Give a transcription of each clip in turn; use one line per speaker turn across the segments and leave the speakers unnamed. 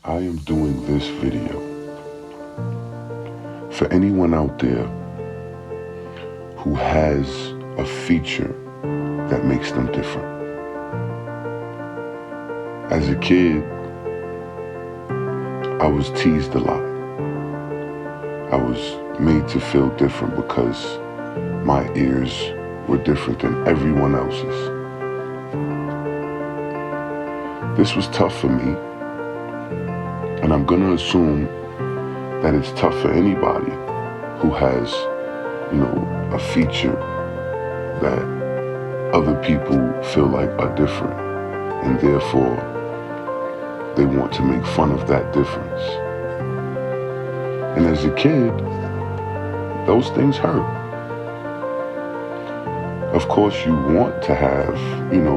I am doing this video for anyone out there who has a feature that makes them different. As a kid, I was teased a lot. I was made to feel different because my ears were different than everyone else's. This was tough for me, and I'm gonna assume that it's tough for anybody who has, a feature that other people feel like are different, and therefore they want to make fun of that difference. And as a kid, those things hurt. Of course, you want to have,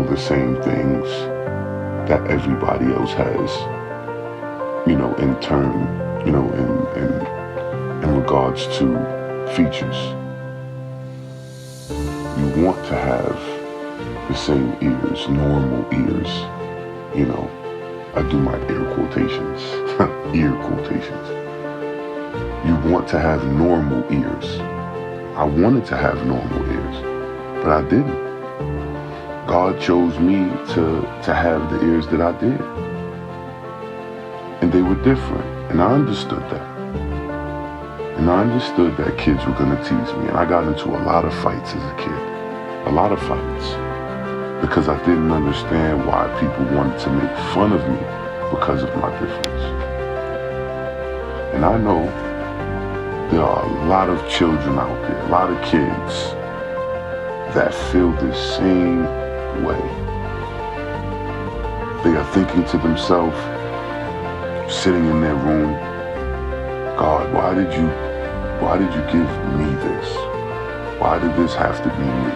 the same things that everybody else has, in turn, in regards to features. You want to have the same ears, normal ears, I do my ear quotations, ear quotations. You want to have normal ears. I wanted to have normal ears, but I didn't. God chose me to have the ears that I did. And they were different, and I understood that. And I understood that kids were gonna tease me, and I got into a lot of fights as a kid. A lot of fights. Because I didn't understand why people wanted to make fun of me because of my difference. And I know there are a lot of children out there, a lot of kids that feel the same way. They are thinking to themselves, sitting in their room, God, why did you give me this? Why did this have to be me?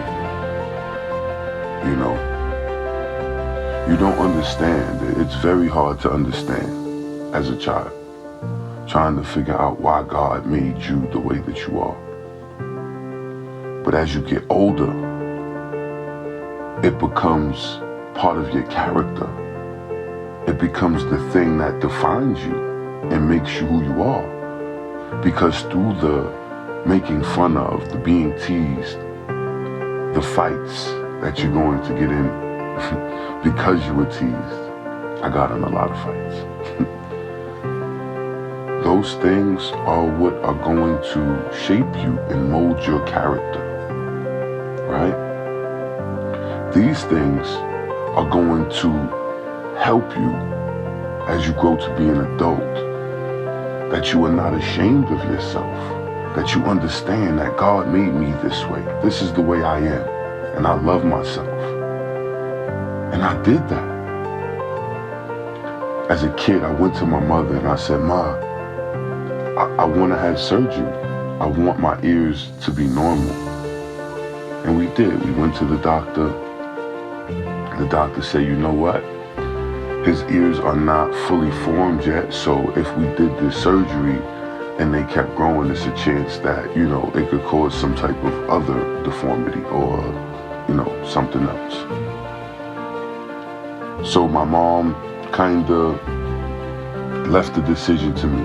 You don't understand. It's very hard to understand as a child, trying to figure out why God made you the way that you are. But as you get older, it becomes part of your character. It becomes the thing that defines you and makes you who you are. Because through the making fun of, the being teased, the fights that you're going to get in because you were teased, I got in a lot of fights. Those things are what are going to shape you and mold your character, right? These things are going to help you as you grow to be an adult, that you are not ashamed of yourself, that you understand that God made me this way. This is the way I am, and I love myself. And I did that. As a kid, I went to my mother and I said, Ma, I want to have surgery. I want my ears to be normal. And we did. We went to the doctor. The doctor said, you know what? His ears are not fully formed yet, so if we did this surgery and they kept growing, there's a chance that, it could cause some type of other deformity or, something else. So my mom kind of left the decision to me.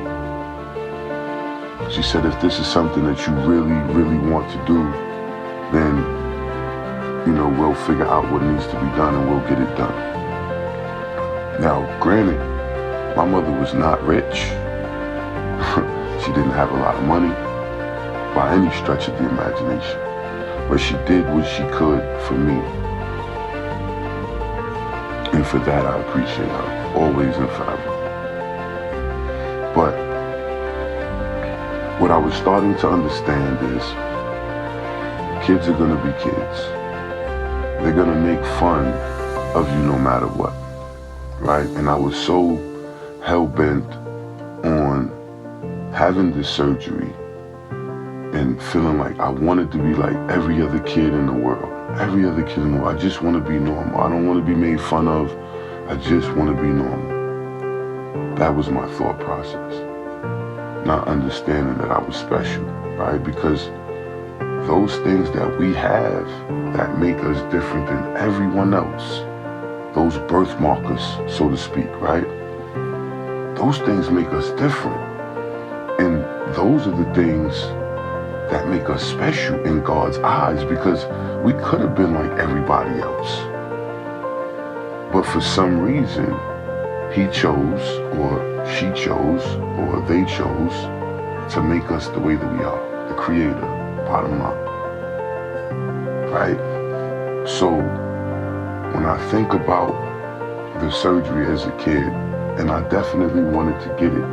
She said, if this is something that you really, really want to do, then, we'll figure out what needs to be done and we'll get it done. Now, granted, my mother was not rich. She didn't have a lot of money by any stretch of the imagination. But she did what she could for me. And for that, I appreciate her, always and forever. But what I was starting to understand is kids are going to be kids. They're going to make fun of you no matter what. Right? And I was so hell-bent on having this surgery and feeling like I wanted to be like every other kid in the world. Every other kid in the world. I just want to be normal. I don't want to be made fun of. I just want to be normal. That was my thought process. Not understanding that I was special, right? Because those things that we have that make us different than everyone else, those birth markers, so to speak, right? those things make us different. And those are the things that make us special in God's eyes, because we could have been like everybody else. But for some reason, he chose, or she chose, or they chose to make us the way that we are, the creator, bottom up. Right? So when I think about the surgery as a kid, and I definitely wanted to get it,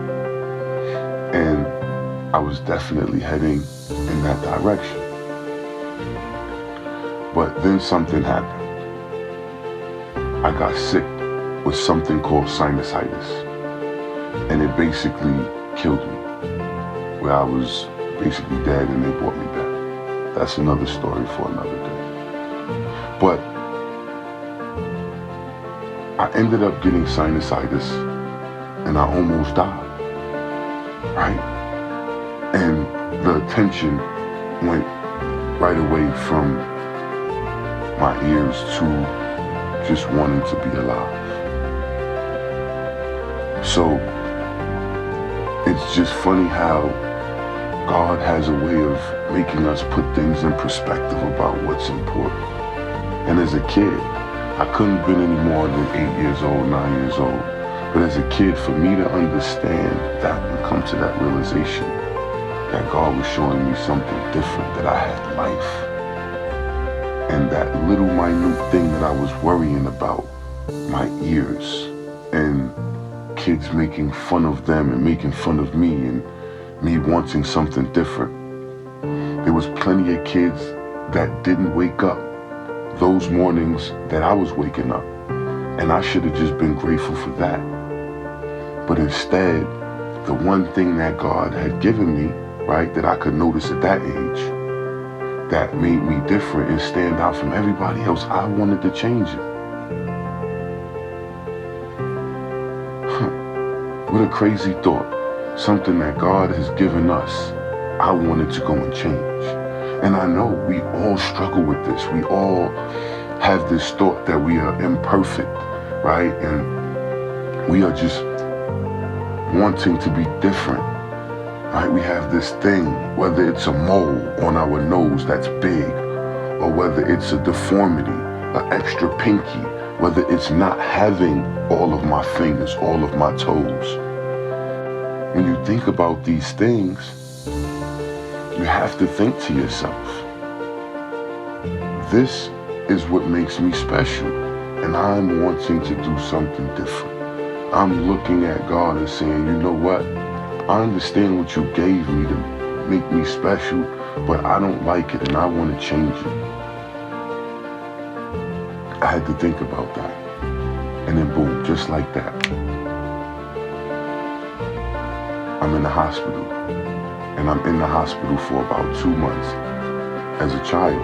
and I was definitely heading in that direction. But then something happened. I got sick with something called sinusitis, and it basically killed me, where I was basically dead and they brought me back. That's another story for another day. But I ended up getting sinusitis and I almost died, right? And the attention went right away from my ears to just wanting to be alive. So it's just funny how God has a way of making us put things in perspective about what's important. And as a kid, I couldn't have been any more than 8 years old, 9 years old. But as a kid, for me to understand that and come to that realization that God was showing me something different, that I had life, and that little minute thing that I was worrying about, my ears, and kids making fun of them and making fun of me, and me wanting something different. There was plenty of kids that didn't wake up those mornings that I was waking up, and I should have just been grateful for that. But instead, the one thing that God had given me, right, that I could notice at that age, that made me different and stand out from everybody else, I wanted to change it. What a crazy thought. Something that God has given us, I wanted to go and change. And I know we all struggle with this. We all have this thought that we are imperfect, right? And we are just wanting to be different, right? We have this thing, whether it's a mole on our nose that's big, or whether it's a deformity, an extra pinky, whether it's not having all of my fingers, all of my toes. When you think about these things, you have to think to yourself, this is what makes me special, and I'm wanting to do something different. I'm looking at God and saying, you know what? I understand what you gave me to make me special, but I don't like it and I want to change it. I had to think about that. And then boom, just like that, I'm in the hospital. And I'm in the hospital for about 2 months as a child.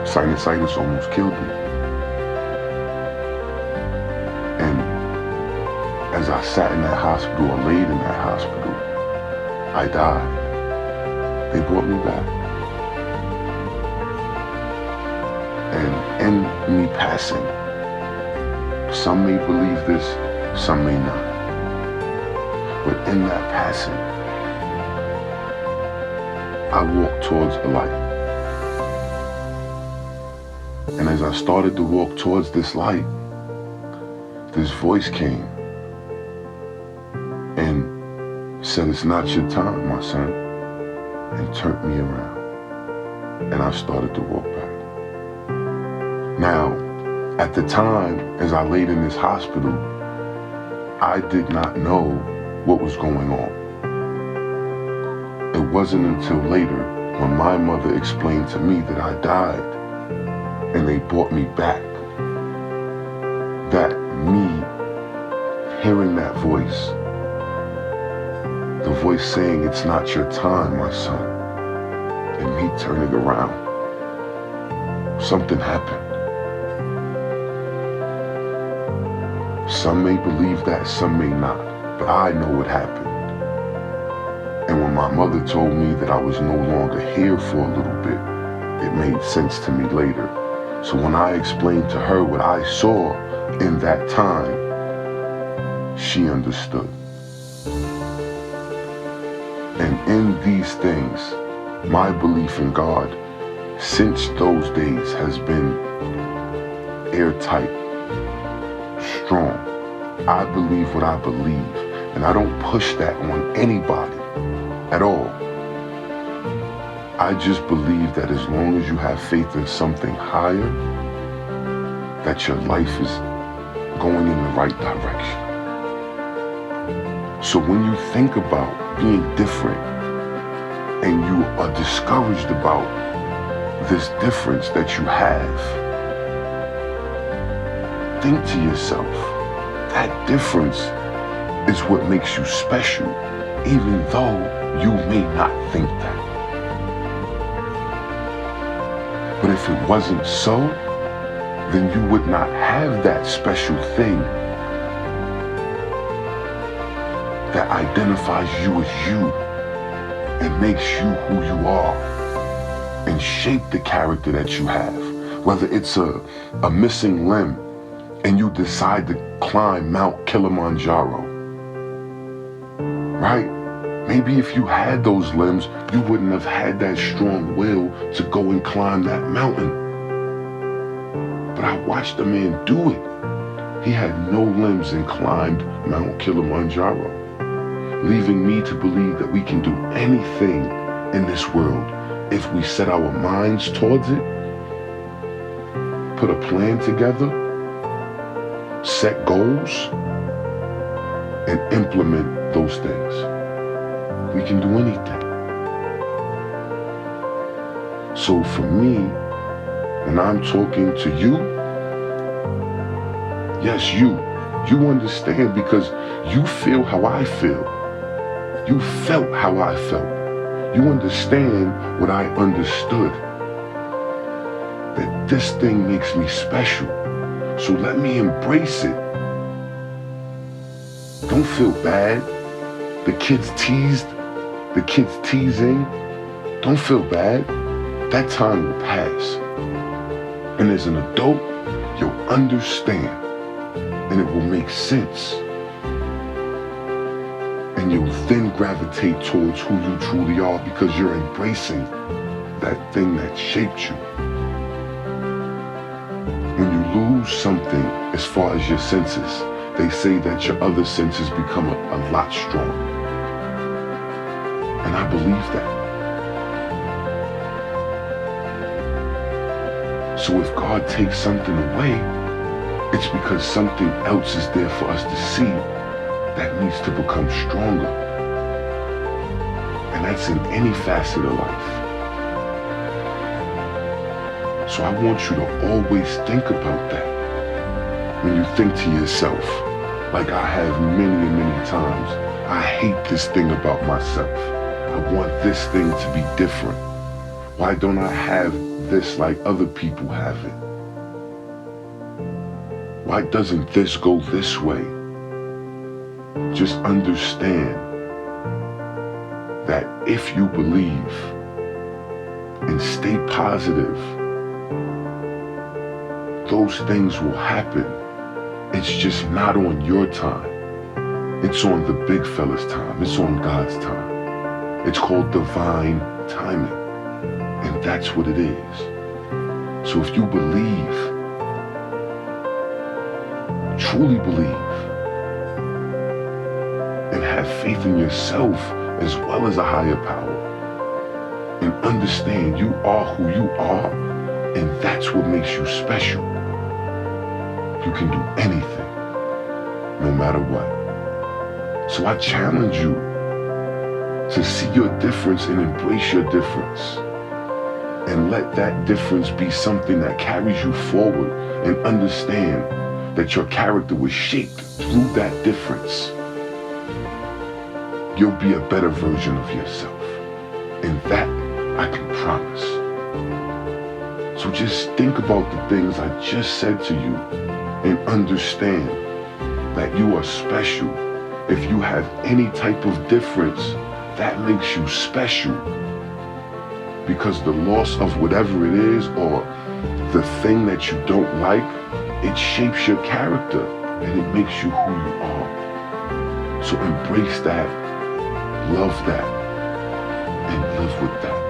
Sinusitis almost killed me. And as I sat in that hospital, or laid in that hospital, I died. They brought me back. And in me passing, some may believe this, some may not. But in that passing, I walked towards a light. And as I started to walk towards this light, this voice came and said, it's not your time, my son, and turned me around. And I started to walk back. Now, at the time, as I laid in this hospital, I did not know what was going on. It wasn't until later when my mother explained to me that I died and they brought me back, that me hearing that voice, the voice saying, it's not your time, my son, and me turning around, something happened. Some may believe that, some may not. But I know what happened. And when my mother told me that I was no longer here for a little bit, it made sense to me later. So when I explained to her what I saw in that time, she understood. And in these things, my belief in God since those days has been airtight, strong. I believe what I believe, and I don't push that on anybody at all. I just believe that as long as you have faith in something higher, that your life is going in the right direction. So when you think about being different and you are discouraged about this difference that you have, think to yourself, that difference is what makes you special, even though you may not think that. But if it wasn't so, then you would not have that special thing that identifies you as you and makes you who you are and shape the character that you have. Whether it's a missing limb and you decide to climb Mount Kilimanjaro, right? Maybe if you had those limbs, you wouldn't have had that strong will to go and climb that mountain. But I watched a man do it. He had no limbs and climbed Mount Kilimanjaro, leaving me to believe that we can do anything in this world if we set our minds towards it, put a plan together, set goals, and implement those things. We can do anything. So for me, when I'm talking to you, yes, you understand because you feel how I feel. You felt how I felt. You understand what I understood. That this thing makes me special. So let me embrace it. Don't feel bad. The kids teasing. Don't feel bad. That time will pass. And as an adult, you'll understand. And it will make sense. And you'll then gravitate towards who you truly are because you're embracing that thing that shaped you. When you lose something as far as your senses, they say that your other senses become a lot stronger. And I believe that. So if God takes something away, it's because something else is there for us to see that needs to become stronger. And that's in any facet of life. So I want you to always think about that. When you think to yourself, like I have many and many times, I hate this thing about myself. I want this thing to be different. Why don't I have this like other people have it? Why doesn't this go this way? Just understand that if you believe and stay positive, those things will happen. It's just not on your time. It's on the big fella's time. It's on God's time. It's called divine timing. And that's what it is. So if you believe, truly believe, and have faith in yourself as well as a higher power, and understand you are who you are, and that's what makes you special. You can do anything, no matter what. So I challenge you to see your difference and embrace your difference. And let that difference be something that carries you forward, and understand that your character was shaped through that difference. You'll be a better version of yourself. And that I can promise. So just think about the things I just said to you and understand that you are special. If you have any type of difference, that makes you special. Because the loss of whatever it is or the thing that you don't like, it shapes your character and it makes you who you are. So embrace that, love that, and live with that.